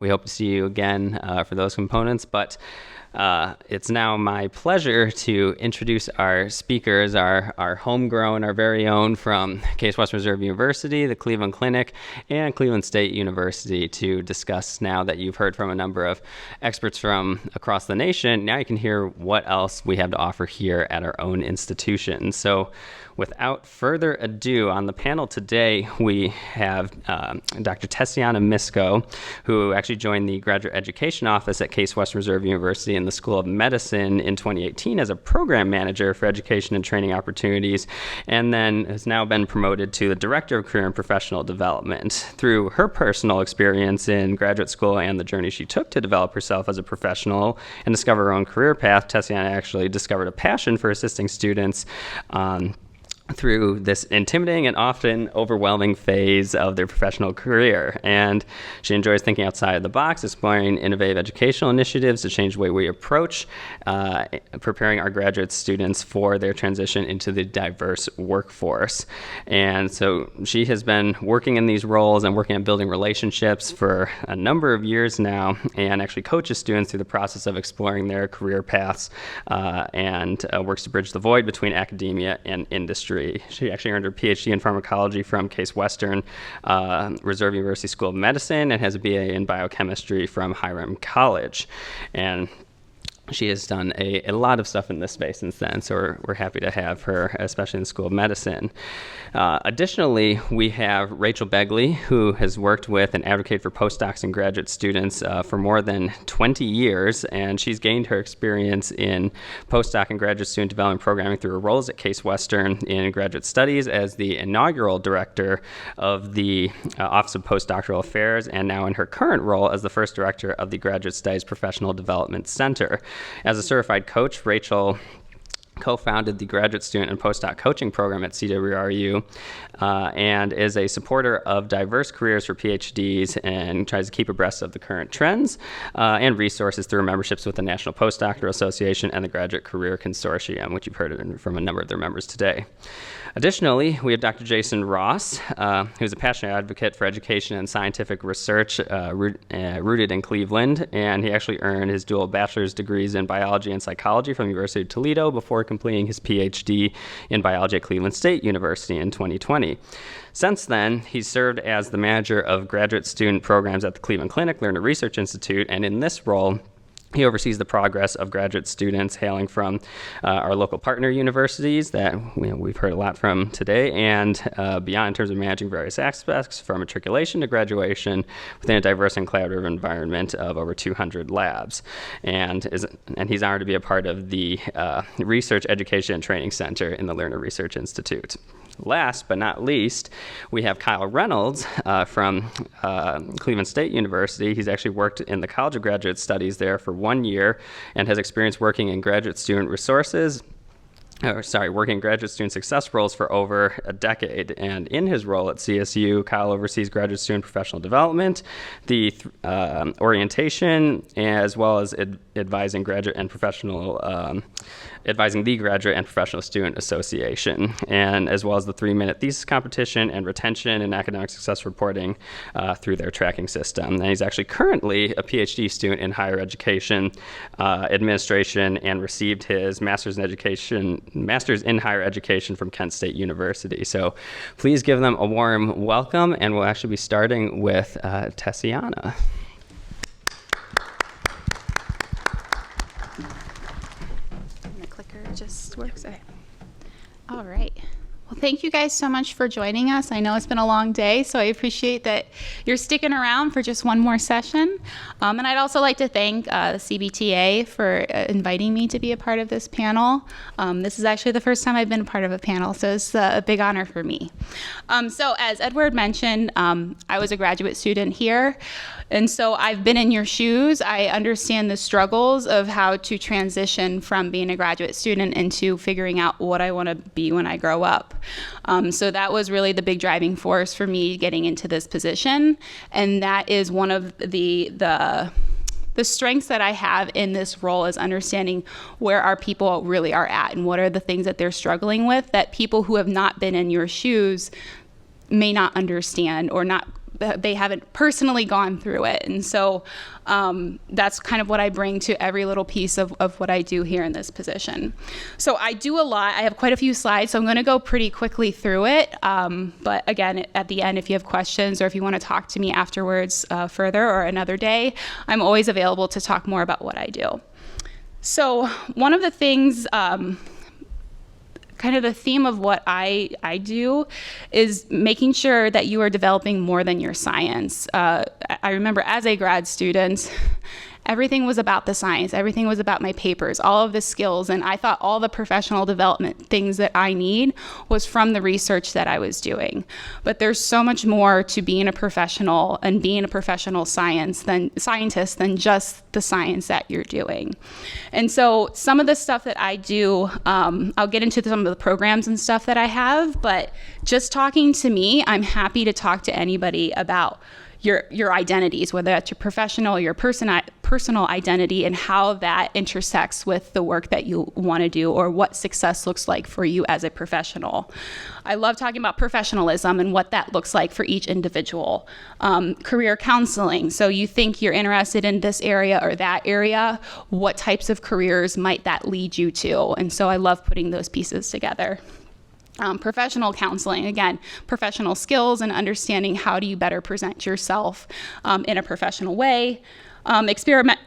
We hope to see you again for those components, but it's now my pleasure to introduce our speakers, our homegrown, our very own from Case Western Reserve University, the Cleveland Clinic, and Cleveland State University to discuss. Now that you've heard from a number of experts from across the nation, now you can hear what else we have to offer here at our own institution. So without further ado, on the panel today, we have Dr. Tessiana Misko, who actually joined the Graduate Education Office at Case Western Reserve University in the School of Medicine in 2018 as a program manager for education and training opportunities, and then has now been promoted to the Director of Career and Professional Development. Through her personal experience in graduate school and the journey she took to develop herself as a professional and discover her own career path, Tessiana actually discovered a passion for assisting students through this intimidating and often overwhelming phase of their professional career. And she enjoys thinking outside the box, exploring innovative educational initiatives to change the way we approach preparing our graduate students for their transition into the diverse workforce. And so she has been working in these roles and working on building relationships for a number of years now, and actually coaches students through the process of exploring their career paths and works to bridge the void between academia and industry. She actually earned her PhD in pharmacology from Case Western Reserve University School of Medicine and has a BA in biochemistry from Hiram College. And she has done a lot of stuff in this space since then, so we're happy to have her, especially in the School of Medicine. Additionally, we have Rachel Begley, who has worked with and advocated for postdocs and graduate students for more than 20 years, and she's gained her experience in postdoc and graduate student development programming through her roles at Case Western in graduate studies as the inaugural director of the Office of Postdoctoral Affairs, and now in her current role as the first director of the Graduate Studies Professional Development Center. As a certified coach, Rachel co-founded the graduate student and postdoc coaching program at CWRU and is a supporter of diverse careers for PhDs and tries to keep abreast of the current trends and resources through memberships with the National Postdoctoral Association and the Graduate Career Consortium, which you've heard from a number of their members today. Additionally, we have Dr. Jason Ross, who's a passionate advocate for education and scientific research rooted in Cleveland, and he actually earned his dual bachelor's degrees in biology and psychology from the University of Toledo before completing his PhD in biology at Cleveland State University in 2020. Since then, he's served as the manager of graduate student programs at the Cleveland Clinic Learner Research Institute, and in this role, he oversees the progress of graduate students hailing from our local partner universities that we've heard a lot from today, and beyond in terms of managing various aspects from matriculation to graduation within a diverse and collaborative environment of over 200 labs. And he's honored to be a part of the Research, Education, and Training Center in the Learner Research Institute. Last but not least, we have Kyle Reynolds from Cleveland State University. He's actually worked in the College of Graduate Studies there for 1 year and has experience working in graduate student working graduate student success roles for over a decade. And in his role at CSU, Kyle oversees graduate student professional development, the orientation, as well as advising the Graduate and Professional Student Association, and as well as the 3-minute thesis competition and retention and academic success reporting through their tracking system. And he's actually currently a PhD student in higher education administration and received his master's in higher education from Kent State University. So please give them a warm welcome, and we'll actually be starting with Tessiana. Just works. Okay. All right. Well, thank you guys so much for joining us. I know it's been a long day, so I appreciate that you're sticking around for just one more session. And I'd also like to thank the CBTA for inviting me to be a part of this panel. This is actually the first time I've been a part of a panel, so it's a big honor for me. So as Edward mentioned, I was a graduate student here. And so I've been in your shoes. I understand the struggles of how to transition from being a graduate student into figuring out what I want to be when I grow up. So that was really the big driving force for me getting into this position. And that is one of the strengths that I have in this role, is understanding where our people really are at and what are the things that they're struggling with that people who have not been in your shoes may not understand or not they haven't personally gone through it. And so that's kind of what I bring to every little piece of what I do here in this position. So I do a lot. I have quite a few slides, so I'm going to go pretty quickly through it. But again, at the end, if you have questions or if you want to talk to me afterwards further or another day, I'm always available to talk more about what I do. So one of the things, kind of the theme of what I do is making sure that you are developing more than your science. I remember as a grad student, everything was about the science. Everything was about my papers, all of the skills. And I thought all the professional development things that I need was from the research that I was doing. But there's so much more to being a professional and being a professional scientist than just the science that you're doing. And so some of the stuff that I do, I'll get into some of the programs and stuff that I have, but just talking to me, I'm happy to talk to anybody about your identities, whether that's your professional or your personal identity, and how that intersects with the work that you want to do or what success looks like for you as a professional. I love talking about professionalism and what that looks like for each individual. Career counseling, so you think you're interested in this area or that area, what types of careers might that lead you to? And so I love putting those pieces together. Professional counseling, again, professional skills and understanding how do you better present yourself in a professional way.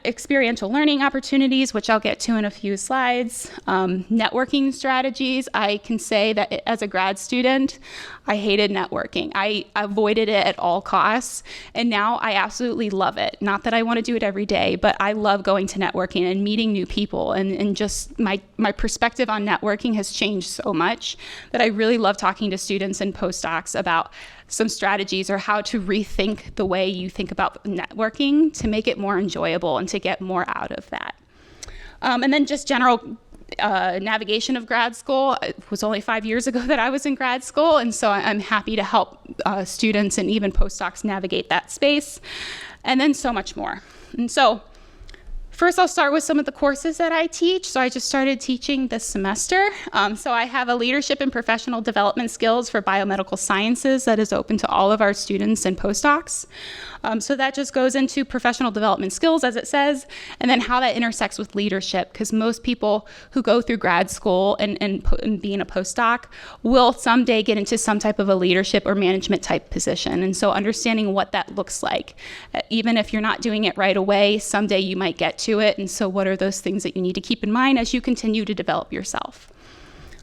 Experiential learning opportunities, which I'll get to in a few slides. Networking strategies. I can say that as a grad student, I hated networking. I avoided it at all costs, and now I absolutely love it. Not that I want to do it every day, but I love going to networking and meeting new people, and just my perspective on networking has changed so much that I really love talking to students and postdocs about some strategies or how to rethink the way you think about networking to make it more enjoyable and to get more out of that. And then just general navigation of grad school. It was only 5 years ago that I was in grad school, and so I'm happy to help students and even postdocs navigate that space, and then so much more. And so first, I'll start with some of the courses that I teach. So I just started teaching this semester. So I have a leadership and professional development skills for biomedical sciences that is open to all of our students and postdocs. So that just goes into professional development skills, as it says, and then how that intersects with leadership, because most people who go through grad school and being a postdoc will someday get into some type of a leadership or management type position. And so understanding what that looks like, even if you're not doing it right away, someday you might get to it. And so what are those things that you need to keep in mind as you continue to develop yourself?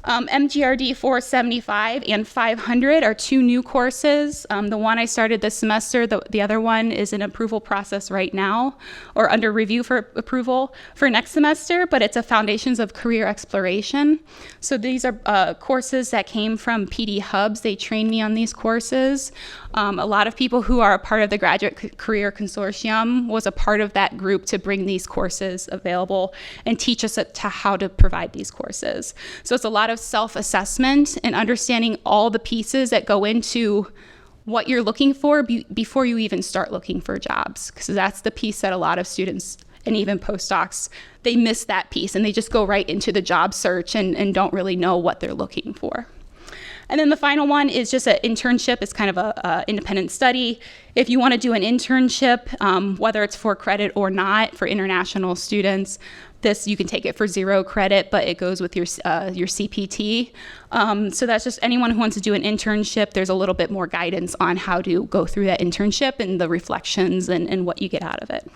MGRD 475 and 500 are two new courses. The one I started this semester, the other one is in approval process right now, or under review for approval for next semester, but it's a Foundations of Career Exploration. So these are courses that came from PD Hubs. They trained me on these courses. A lot of people who are a part of the Graduate Career Consortium was a part of that group to bring these courses available and teach us to how to provide these courses. So it's a lot of self-assessment and understanding all the pieces that go into what you're looking for before you even start looking for jobs, because that's the piece that a lot of students and even postdocs, they miss that piece and they just go right into the job search and don't really know what they're looking for. And then the final one is just an internship. It's kind of a independent study. If you want to do an internship, whether it's for credit or not, for international students, this you can take it for 0 credit, but it goes with your CPT. So that's just anyone who wants to do an internship. There's a little bit more guidance on how to go through that internship and the reflections and what you get out of it.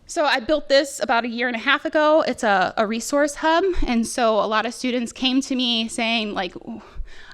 So I built this about 1.5 years ago. It's a resource hub. And so a lot of students came to me saying, like,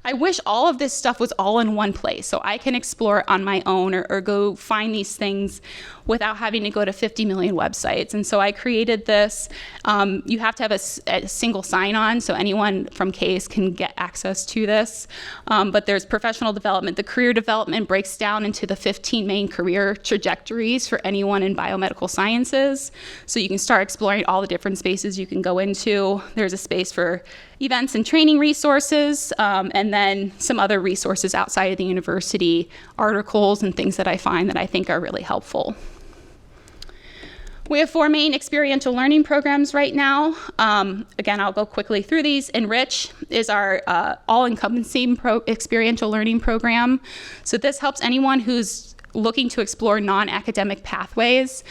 I wish all of this stuff was all in one place so I can explore it on my own or go find these things without having to go to 50 million websites. And so I created this. You have to have a single sign-on, so anyone from CASE can get access to this. But there's professional development. The career development breaks down into the 15 main career trajectories for anyone in biomedical sciences. So you can start exploring all the different spaces you can go into. There's a space for events and training resources, and then some other resources outside of the university, articles and things that I find that I think are really helpful. We have 4 main experiential learning programs right now. Again, I'll go quickly through these. Enrich is our all-encompassing experiential learning program. So this helps anyone who's looking to explore non-academic pathways,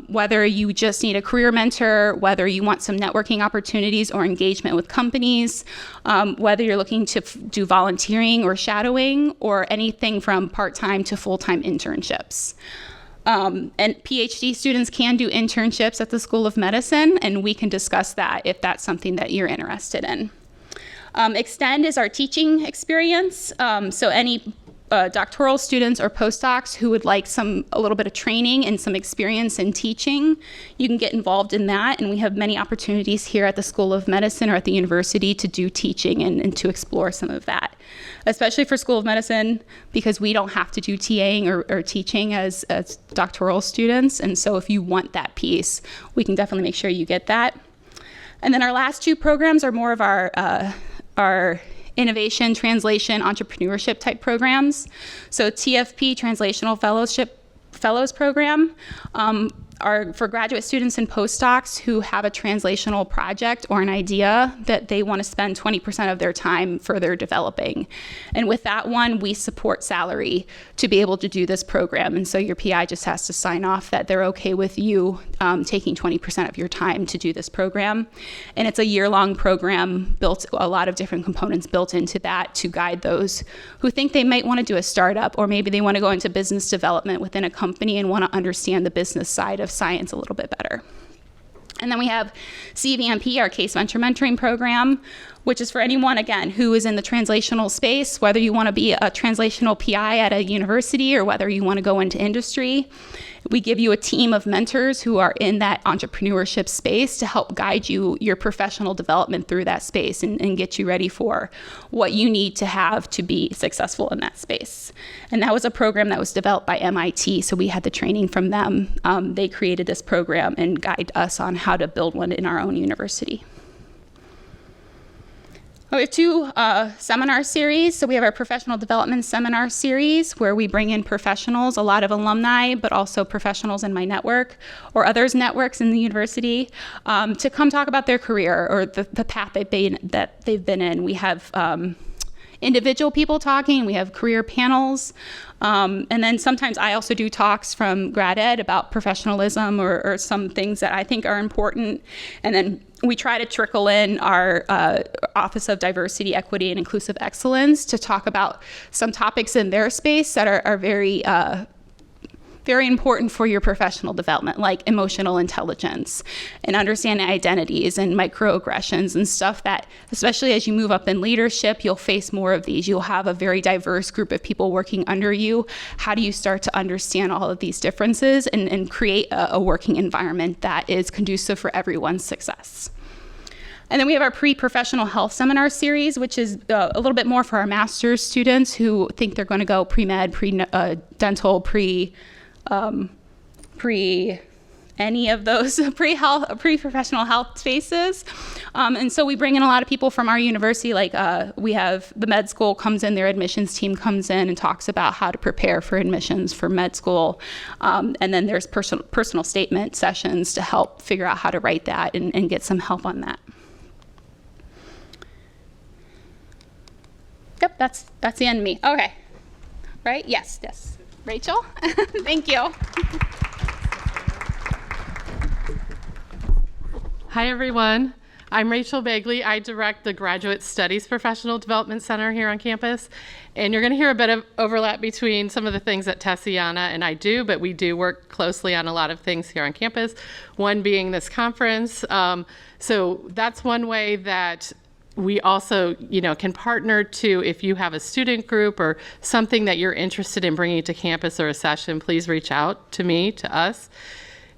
whether you just need a career mentor, whether you want some networking opportunities or engagement with companies, whether you're looking to do volunteering or shadowing, or anything from part-time to full-time internships. And PhD students can do internships at the School of Medicine, and we can discuss that if that's something that you're interested in. Extend is our teaching experience. So any doctoral students or postdocs who would like a little bit of training and some experience in teaching, you can get involved in that. And we have many opportunities here at the School of Medicine or at the university to do teaching and to explore some of that, especially for School of Medicine, because we don't have to do TAing or teaching as doctoral students. And so if you want that piece, we can definitely make sure you get that. And then our last 2 programs are more of our innovation, translation, entrepreneurship type programs. So TFP, Translational Fellows Program, are for graduate students and postdocs who have a translational project or an idea that they want to spend 20% of their time further developing. And with that one, we support salary to be able to do this program. And so your PI just has to sign off that they're okay with you taking 20% of your time to do this program. And it's a year-long program, built a lot of different components built into that to guide those who think they might want to do a startup, or maybe they want to go into business development within a company and want to understand the business side of science a little bit better. And then we have CVMP, our Case Venture Mentoring Program, which is for anyone, again, who is in the translational space, whether you want to be a translational PI at a university or whether you want to go into industry. We give you a team of mentors who are in that entrepreneurship space to help guide you, your professional development through that space and get you ready for what you need to have to be successful in that space. And that was a program that was developed by MIT, so we had the training from them. They created this program and guide us on how to build one in our own university. We have 2 seminar series. So we have our professional development seminar series where we bring in professionals, a lot of alumni, but also professionals in my network or others' networks in the university to come talk about their career or the path that they've been in. We have individual people talking, we have career panels, and then sometimes I also do talks from grad ed about professionalism or some things that I think are important. And then we try to trickle in our Office of Diversity, Equity, and Inclusive Excellence to talk about some topics in their space that are very very important for your professional development, like emotional intelligence and understanding identities and microaggressions and stuff that, especially as you move up in leadership, you'll face more of these. You'll have a very diverse group of people working under you. How do you start to understand all of these differences and create a working environment that is conducive for everyone's success? And then we have our pre-professional health seminar series, which is a little bit more for our master's students who think they're going to go pre-med, pre-dental, any of those pre-professional health spaces. And so we bring in a lot of people from our university, like we have the med school comes in, their admissions team comes in and talks about how to prepare for admissions for med school. And then there's personal statement sessions to help figure out how to write that and get some help on that. Yep, that's the end of me. Okay, right? Yes. Rachel, thank you. Hi, everyone. I'm Rachel Bagley. I direct the Graduate Studies Professional Development Center here on campus. And you're going to hear a bit of overlap between some of the things that Tessiana and I do, but we do work closely on a lot of things here on campus, one being this conference. So that's one way that we also, can partner to, if you have a student group or something that you're interested in bringing to campus or a session, please reach out to me, to us.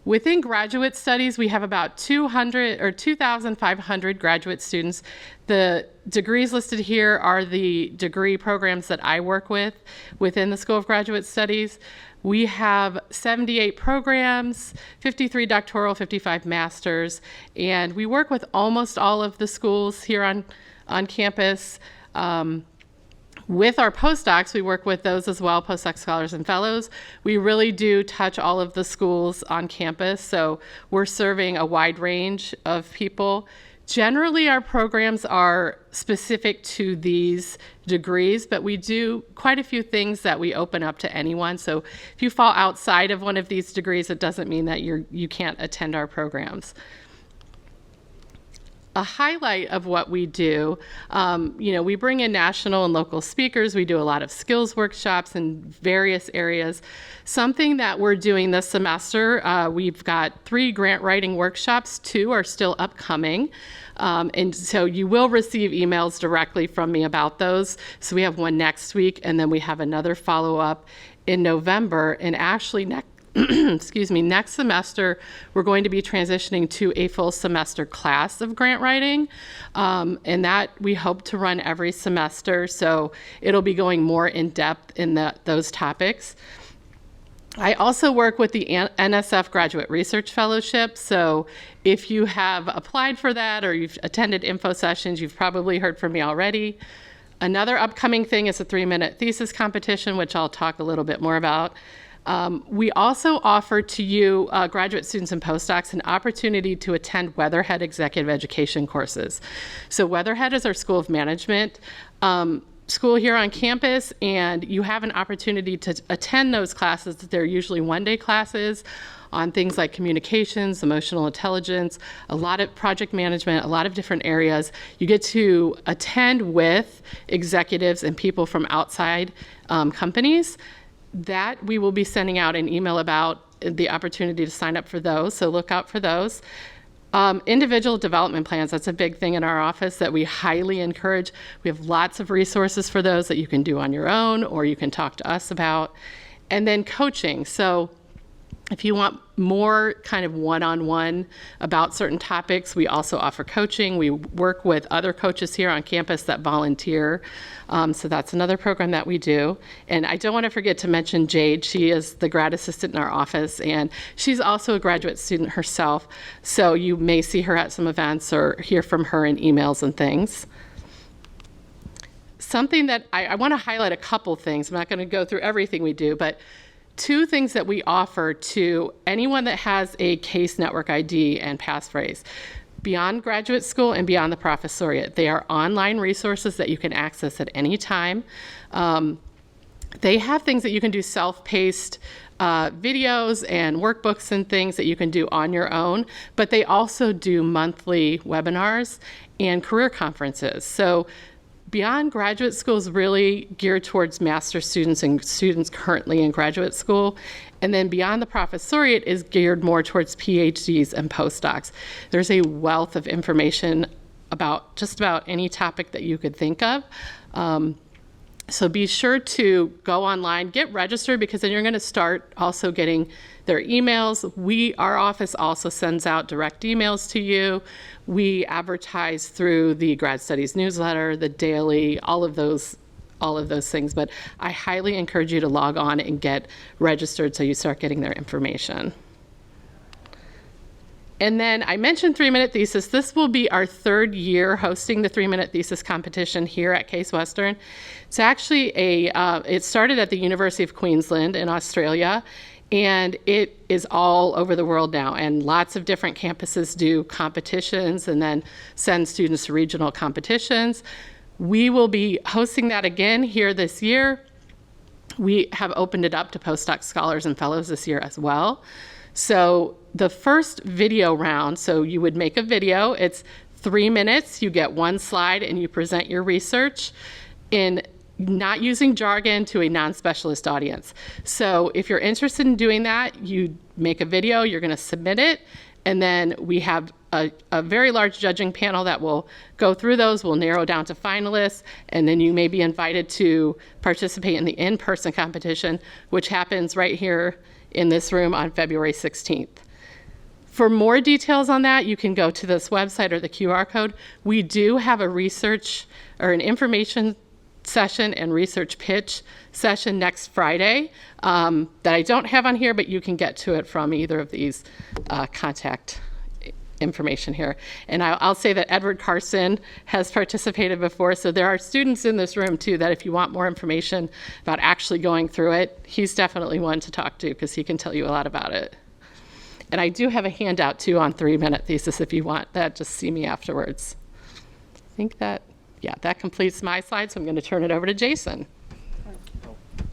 Within graduate studies, we have about 2,500 graduate students. The degrees listed here are the degree programs that I work with within the School of Graduate Studies. We have 78 programs, 53 doctoral, 55 masters, and we work with almost all of the schools here on campus. With our postdocs, we work with those as well, postdoc scholars and fellows. We really do touch all of the schools on campus, so we're serving a wide range of people. Generally, our programs are specific to these degrees, but we do quite a few things that we open up to anyone. So if you fall outside of one of these degrees, it doesn't mean that you can't attend our programs. A highlight of what we do, we bring in national and local speakers. We do a lot of skills workshops in various areas. Something that we're doing this semester, we've got 3 grant writing workshops. 2 are still upcoming. And so you will receive emails directly from me about those. So we have one next week, and then we have another follow-up in November. And actually, next semester, we're going to be transitioning to a full semester class of grant writing, and that we hope to run every semester, so it'll be going more in depth in those topics. I also work with the NSF Graduate Research Fellowship, so if you have applied for that or you've attended info sessions, you've probably heard from me already. Another upcoming thing is a 3-minute thesis competition, which I'll talk a little bit more about. We also offer to you, graduate students and postdocs, an opportunity to attend Weatherhead executive education courses. So Weatherhead is our School of Management school here on campus, and you have an opportunity to attend those classes. They're usually one-day classes on things like communications, emotional intelligence, a lot of project management, a lot of different areas. You get to attend with executives and people from outside companies. That we will be sending out an email about the opportunity to sign up for those, so look out for those. Individual development plans, that's a big thing in our office that we highly encourage. We have lots of resources for those that you can do on your own or you can talk to us about. And then coaching. So if you want more kind of one-on-one about certain topics, we also offer coaching. We work with other coaches here on campus that volunteer. So that's another program that we do. And I don't want to forget to mention Jade. She is the grad assistant in our office, and she's also a graduate student herself. So you may see her at some events or hear from her in emails and things. Something that I want to highlight a couple things. I'm not going to go through everything we do, but 2 things that we offer to anyone that has a CASE network ID and passphrase. Beyond graduate school and beyond the professoriate, they are online resources that you can access at any time. They have things that you can do self-paced videos and workbooks and things that you can do on your own, but they also do monthly webinars and career conferences. So Beyond Graduate School is really geared towards master's students and students currently in graduate school. And then Beyond the Professoriate is geared more towards PhDs and postdocs. There's a wealth of information about just about any topic that you could think of. So be sure to go online, get registered, because then you're going to start also getting their emails. Our office also sends out direct emails to you. We advertise through the Grad Studies newsletter, the daily, all of those things. But I highly encourage you to log on and get registered so you start getting their information. And then I mentioned 3-minute thesis. This will be our 3rd year hosting the 3-minute thesis competition here at Case Western. It's actually it started at the University of Queensland in Australia, and it is all over the world now. And lots of different campuses do competitions and then send students to regional competitions. We will be hosting that again here this year. We have opened it up to postdoc scholars and fellows this year as well. So the first video round, so you would make a video, it's 3 minutes, you get 1 slide and you present your research in not using jargon to a non-specialist audience. So if you're interested in doing that, you make a video, you're going to submit it, and then we have a very large judging panel that will go through those, will narrow down to finalists, and then you may be invited to participate in the in-person competition, which happens right here in this room on February 16th. For more details on that, you can go to this website or the QR code. We do have a research or an information session and research pitch session next Friday that I don't have on here, but you can get to it from either of these contact information here. And I'll say that Edward Carson has participated before, so there are students in this room too that if you want more information about actually going through it, he's definitely one to talk to because he can tell you a lot about it. And I do have a handout too on 3-minute thesis if you want that. Just see me afterwards. I think that, yeah, that completes my slide, so I'm going to turn it over to Jason.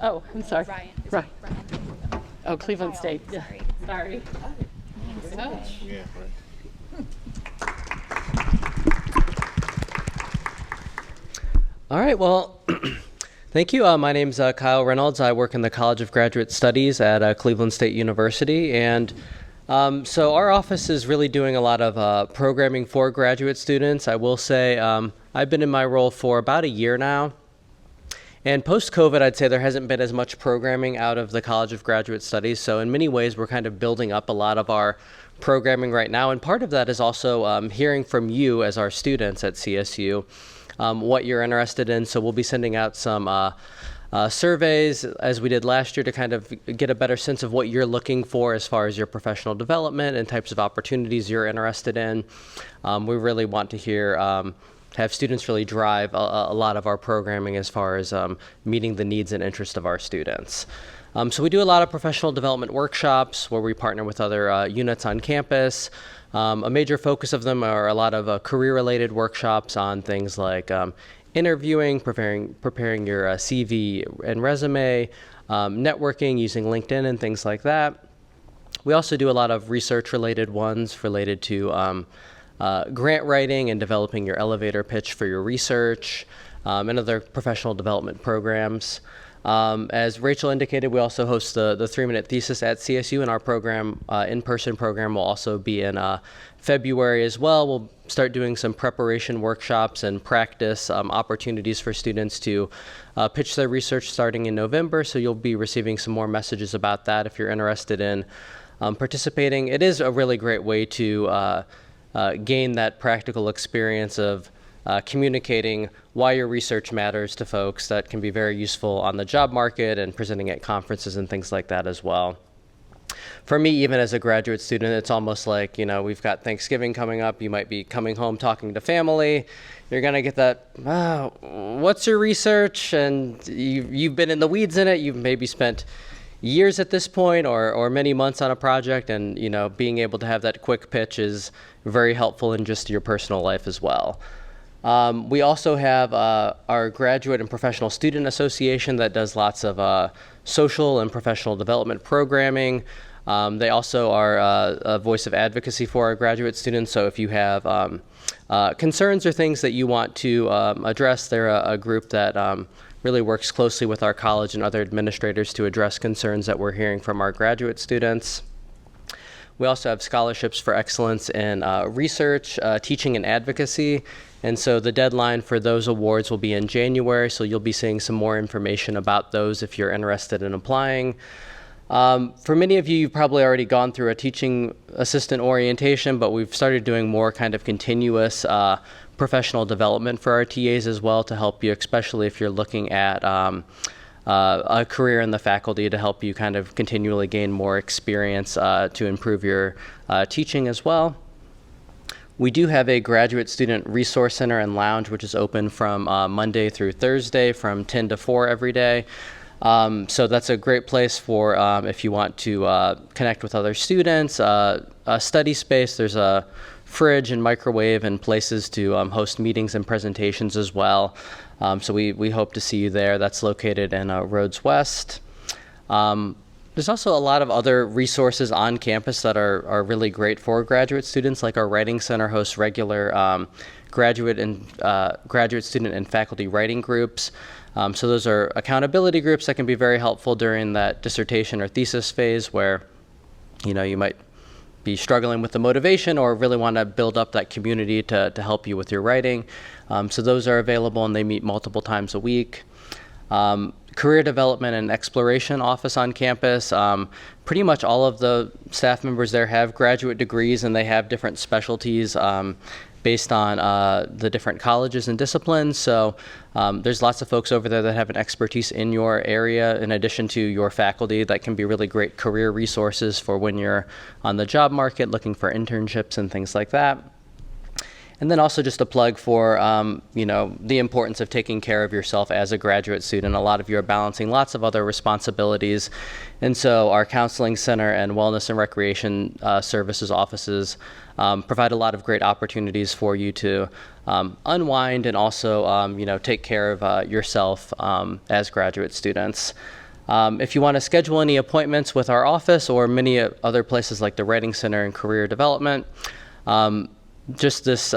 Oh, I'm sorry. Ryan. Oh, Cleveland State. Yeah. Sorry. Yeah, right. All right, well, thank you. My name's Kyle Reynolds. I work in the College of Graduate Studies at Cleveland State University. And so our office is really doing a lot of programming for graduate students. I will say I've been in my role for about a year now. And post-COVID, I'd say there hasn't been as much programming out of the College of Graduate Studies. So in many ways, we're kind of building up a lot of our programming right now. And part of that is also hearing from you as our students at CSU. What you're interested in. So we'll be sending out some surveys as we did last year to kind of get a better sense of what you're looking for as far as your professional development and types of opportunities you're interested in. We really want to hear, have students really drive a lot of our programming as far as meeting the needs and interests of our students. So we do a lot of professional development workshops where we partner with other units on campus. A major focus of them are a lot of career-related workshops on things like interviewing, preparing your CV and resume, networking using LinkedIn and things like that. We also do a lot of research-related ones related to grant writing and developing your elevator pitch for your research, and other professional development programs. As Rachel indicated, we also host the 3-minute thesis at CSU, and our program, in-person program, will also be in February as well. We'll start doing some preparation workshops and practice opportunities for students to pitch their research starting in November, so you'll be receiving some more messages about that if you're interested in participating. It is a really great way to gain that practical experience of communicating why your research matters to folks. That can be very useful on the job market and presenting at conferences and things like that as well. For me, even as a graduate student, it's almost like, we've got Thanksgiving coming up. You might be coming home talking to family. You're going to get that, what's your research? And you've been in the weeds in it. You've maybe spent years at this point or many months on a project, and being able to have that quick pitch is very helpful in just your personal life as well. We also have our Graduate and Professional Student Association that does lots of social and professional development programming. They also are a voice of advocacy for our graduate students. So if you have concerns or things that you want to address, they're a group that really works closely with our college and other administrators to address concerns that we're hearing from our graduate students. We also have scholarships for excellence in research, teaching, and advocacy. And so the deadline for those awards will be in January, so you'll be seeing some more information about those if you're interested in applying. For many of you, you've probably already gone through a teaching assistant orientation, but we've started doing more kind of continuous professional development for our TAs as well to help you, especially if you're looking at a career in the faculty, to help you kind of continually gain more experience to improve your teaching as well. We do have a graduate student resource center and lounge, which is open from Monday through Thursday from 10 to 4 every day. So that's a great place for if you want to connect with other students, a study space. There's a fridge and microwave and places to host meetings and presentations as well. So we hope to see you there. That's located in Rhodes West. There's also a lot of other resources on campus that are really great for graduate students, like our Writing Center hosts regular graduate student and faculty writing groups. So those are accountability groups that can be very helpful during that dissertation or thesis phase where, you might be struggling with the motivation or really want to build up that community to help you with your writing. So those are available and they meet multiple times a week. Career Development and Exploration Office on campus. Pretty much all of the staff members there have graduate degrees and they have different specialties based on the different colleges and disciplines. So there's lots of folks over there that have an expertise in your area, in addition to your faculty, that can be really great career resources for when you're on the job market looking for internships and things like that. And then also just a plug for, the importance of taking care of yourself as a graduate student. A lot of you are balancing lots of other responsibilities. And so our counseling center and wellness and recreation services offices provide a lot of great opportunities for you to unwind and also, take care of yourself as graduate students. If you want to schedule any appointments with our office or many other places like the Writing Center and Career Development, just this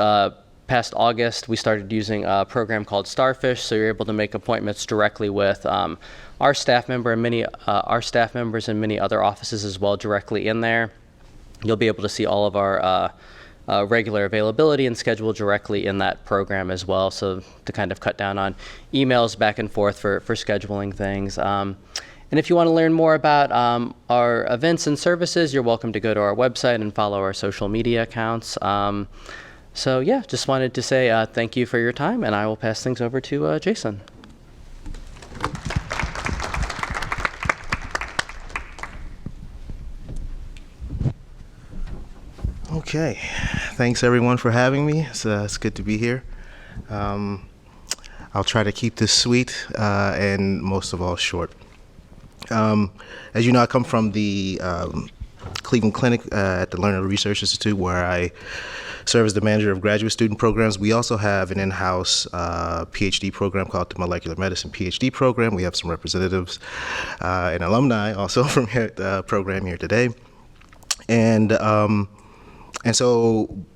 past August, we started using a program called Starfish, so you're able to make appointments directly with our staff member and our staff members and many other offices as well directly in there. You'll be able to see all of our regular availability and schedule directly in that program as well, so to kind of cut down on emails back and forth for scheduling things. And if you want to learn more about our events and services, you're welcome to go to our website and follow our social media accounts. Just wanted to say thank you for your time, and I will pass things over to Jason. Okay, thanks everyone for having me. It's good to be here. I'll try to keep this sweet and most of all short. As you know, I come from the Cleveland Clinic at the Learner Research Institute, where I serve as the manager of graduate student programs. We also have an in-house PhD program called the Molecular Medicine PhD program. We have some representatives and alumni also from the program here today.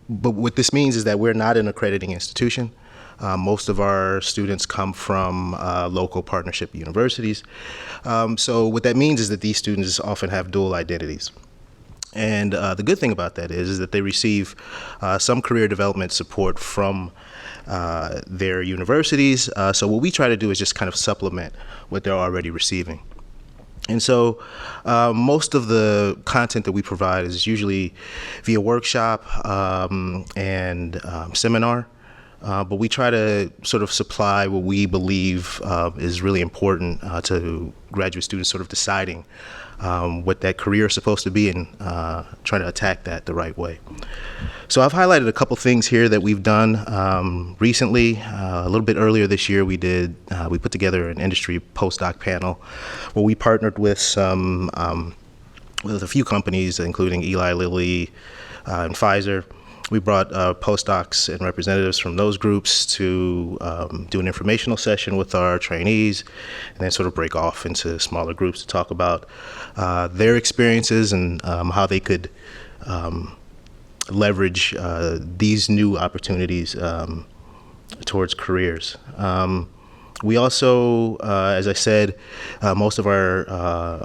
But what this means is that we're not an accrediting institution. Most of our students come from local partnership universities. So what that means is that these students often have dual identities. And the good thing about that is that they receive some career development support from their universities. So what we try to do is just kind of supplement what they're already receiving. And so most of the content that we provide is usually via workshop and seminar. But we try to sort of supply what we believe is really important to graduate students sort of deciding what that career is supposed to be and trying to attack that the right way. So I've highlighted a couple things here that we've done recently. A little bit earlier this year, we put together an industry postdoc panel where we partnered with with a few companies, including Eli Lilly and Pfizer. We brought postdocs and representatives from those groups to do an informational session with our trainees, and then sort of break off into smaller groups to talk about their experiences and how they could leverage these new opportunities towards careers. We also, as I said, most of our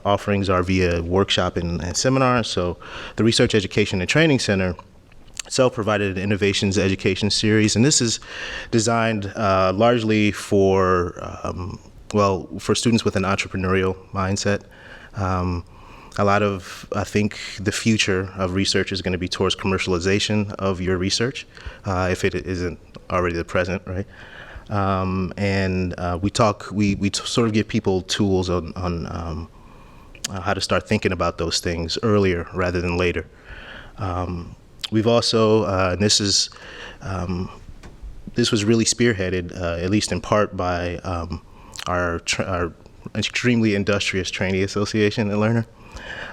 offerings are via workshop and seminars. So the Research Education and Training Center itself provided an innovations education series, and this is designed largely for students with an entrepreneurial mindset. A lot of, I think, the future of research is going to be towards commercialization of your research, if it isn't already the present, right? We sort of give people tools on how to start thinking about those things earlier rather than later. We've also, and this was really spearheaded, at least in part, by our extremely industrious trainee association at Learner.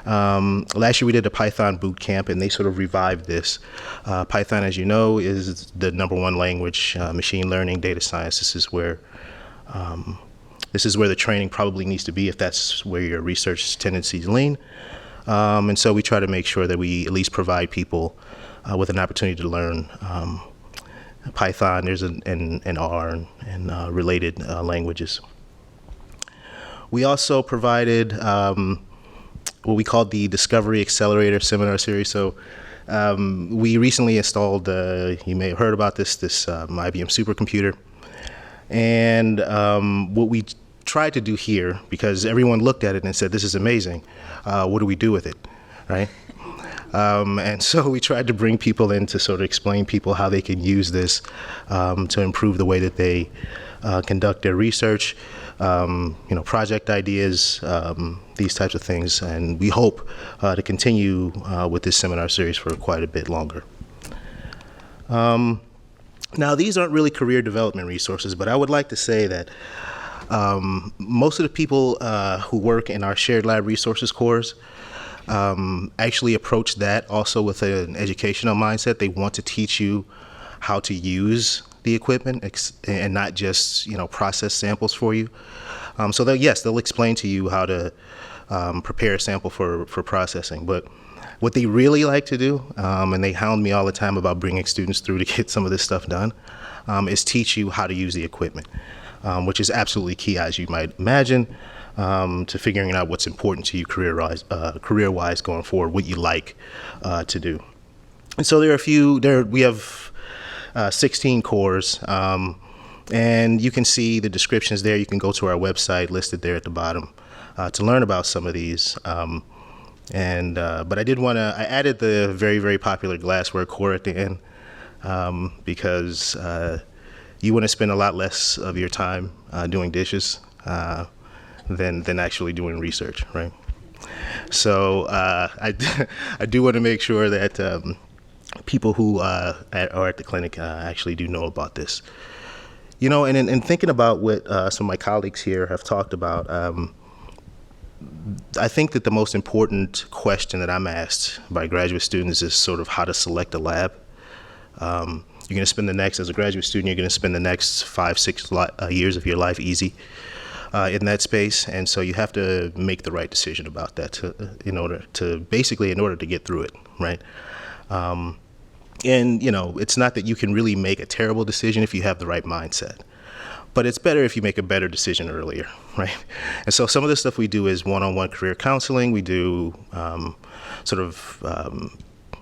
Last year we did a Python boot camp, and they sort of revived this. Python, as you know, is the #1 language, machine learning, data science. This is where the training probably needs to be if that's where your research tendencies lean. And so we try to make sure that we at least provide people with an opportunity to learn Python, there's an R, and related languages. We also provided what we called the Discovery Accelerator Seminar Series. So we recently installed, you may have heard about this IBM supercomputer. And what we tried to do here, because everyone looked at it and said, this is amazing, what do we do with it, right? And so we tried to bring people in to sort of explain people how they can use this to improve the way that they conduct their research, project ideas, these types of things. And we hope to continue with this seminar series for quite a bit longer. Now, these aren't really career development resources, but I would like to say that most of the people who work in our shared lab resources course actually approach that also with an educational mindset. They want to teach you how to use the equipment and not just process samples for you. So they'll explain to you how to prepare a sample for processing. But what they really like to do, and they hound me all the time about bringing students through to get some of this stuff done, is teach you how to use the equipment, which is absolutely key, as you might imagine, to figuring out what's important to you career-wise going forward, what you like to do. And so we have 16 cores, and you can see the descriptions there. You can go to our website listed there at the bottom to learn about some of these. But I added the very, very popular glassware core at the end because you want to spend a lot less of your time doing dishes than actually doing research, right? So I do want to make sure that people who are at the clinic actually do know about this. And in thinking about what some of my colleagues here have talked about, I think that the most important question that I'm asked by graduate students is sort of how to select a lab. You're going to spend as a graduate student, you're going to spend the next 5-6 years of your life easy in that space. And so you have to make the right decision about that in order to get through it, right? And it's not that you can really make a terrible decision if you have the right mindset. But it's better if you make a better decision earlier, right? And so some of the stuff we do is one-on-one career counseling. We do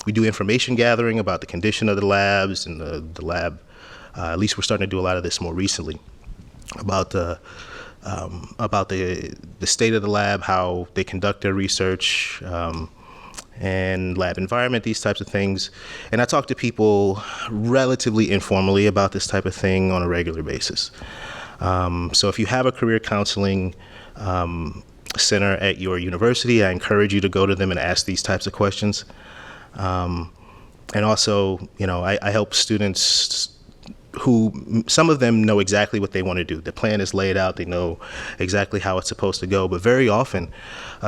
we do information gathering about the condition of the labs and the lab. At least we're starting to do a lot of this more recently about the state of the lab, how they conduct their research, and lab environment, these types of things. And I talk to people relatively informally about this type of thing on a regular basis. So if you have a career counseling center at your university, I encourage you to go to them and ask these types of questions. And also, I help students who, some of them know exactly what they want to do. The plan is laid out. They know exactly how it's supposed to go. But very often,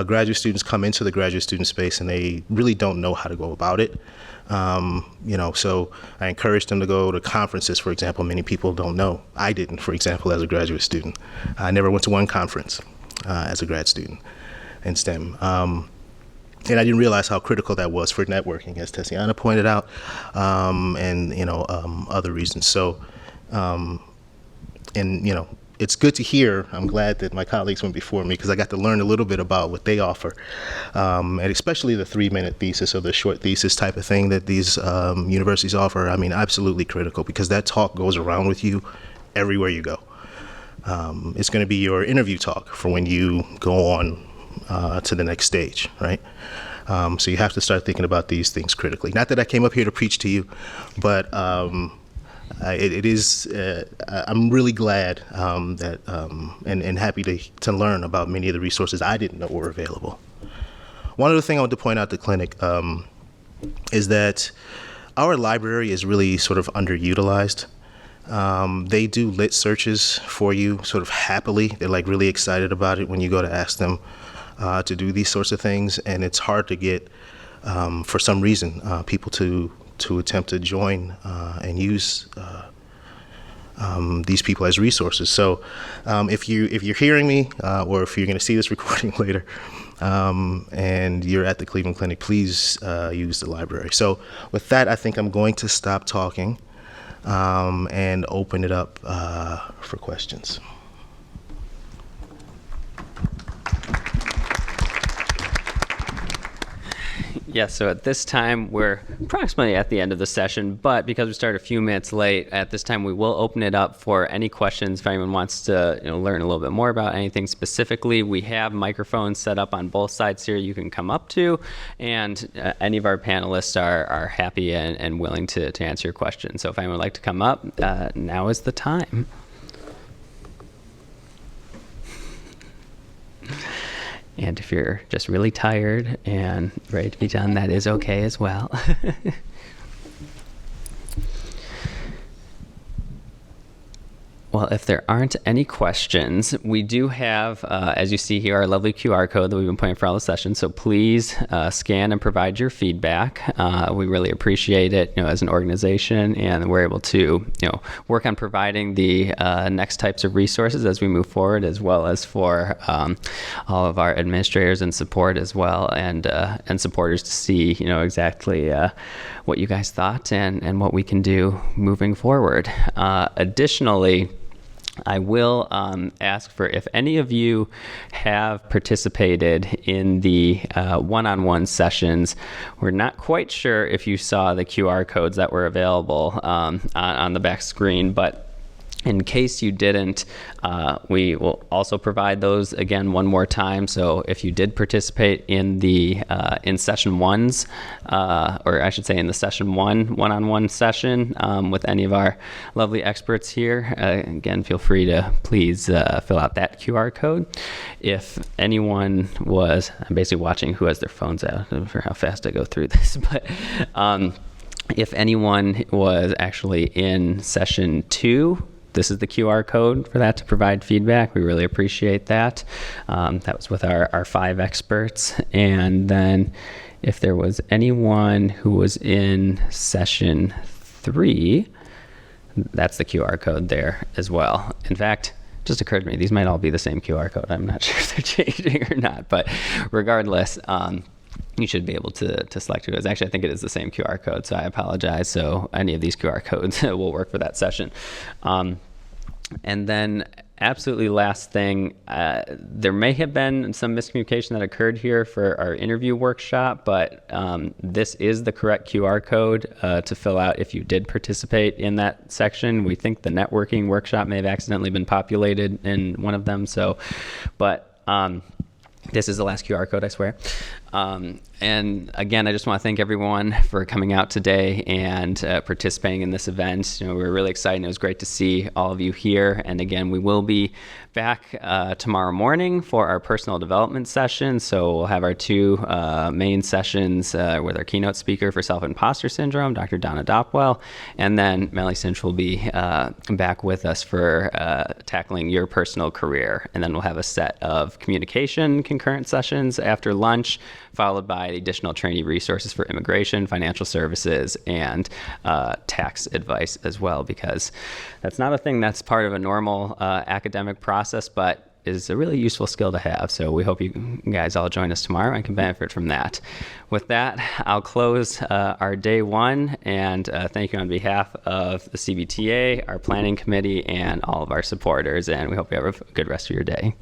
graduate students come into the graduate student space and they really don't know how to go about it. So I encourage them to go to conferences, for example. Many people don't know. I didn't, for example, as a graduate student. I never went to one conference as a grad student in STEM. And I didn't realize how critical that was for networking, as Tessiana pointed out, and other reasons. So, it's good to hear. I'm glad that my colleagues went before me because I got to learn a little bit about what they offer, and especially the 3-minute thesis or the short thesis type of thing that these universities offer. I mean, absolutely critical because that talk goes around with you everywhere you go. It's going to be your interview talk for when you go on to the next stage, right? So you have to start thinking about these things critically. Not that I came up here to preach to you, but it is. I'm really glad that and happy to learn about many of the resources I didn't know were available. One other thing I want to point out to the clinic is that our library is really sort of underutilized. They do lit searches for you sort of happily. They're like really excited about it when you go to ask them to do these sorts of things, and it's hard to get, for some reason, people to attempt to join and use these people as resources. So if you're hearing me, or if you're going to see this recording later, and you're at the Cleveland Clinic, please use the library. So with that, I think I'm going to stop talking and open it up for questions. Yes, so at this time, we're approximately at the end of the session, but because we started a few minutes late, at this time we will open it up for any questions if anyone wants to learn a little bit more about anything specifically. We have microphones set up on both sides here you can come up to, and any of our panelists are happy and willing to answer your questions. So if anyone would like to come up, now is the time. And if you're just really tired and ready to be done, that is okay as well. Well, if there aren't any questions, we do have, as you see here, our lovely QR code that we've been putting for all the sessions. So please scan and provide your feedback. We really appreciate it, as an organization, and we're able to, work on providing the next types of resources as we move forward, as well as for all of our administrators and support as well, and supporters to see, exactly what you guys thought and what we can do moving forward. Additionally, I will ask for if any of you have participated in the one-on-one sessions. We're not quite sure if you saw the QR codes that were available on the back screen, but in case you didn't, we will also provide those again one more time. So if you did participate in the in session ones, or I should say in the session one-on-one session with any of our lovely experts here, again, feel free to please fill out that QR code. If anyone was, I'm basically watching who has their phones out for how fast I go through this, but if anyone was actually in session 2, this is the QR code for that to provide feedback. We really appreciate that. That was with our 5 experts. And then if there was anyone who was in session 3, that's the QR code there as well. In fact, it just occurred to me, these might all be the same QR code. I'm not sure if they're changing or not, but regardless, you should be able to select who it is. Actually, I think it is the same QR code, so I apologize. So any of these QR codes will work for that session. And then absolutely last thing, there may have been some miscommunication that occurred here for our interview workshop, but this is the correct QR code to fill out if you did participate in that section. We think the networking workshop may have accidentally been populated in one of them. So, but this is the last QR code, I swear. And again, I just want to thank everyone for coming out today and participating in this event. We were really excited. It was great to see all of you here. And again, we will be back tomorrow morning for our personal development session. So we'll have our 2 main sessions with our keynote speaker for self-imposter syndrome, Dr. Donna Dopwell, and then Melly Cinch will be back with us for tackling your personal career. And then we'll have a set of communication concurrent sessions after lunch, followed by additional trainee resources for immigration, financial services, and tax advice as well, because that's not a thing that's part of a normal academic process, but is a really useful skill to have. So we hope you guys all join us tomorrow and can benefit from that. With that, I'll close our day 1, and thank you on behalf of the CBTA, our planning committee, and all of our supporters, and we hope you have a good rest of your day.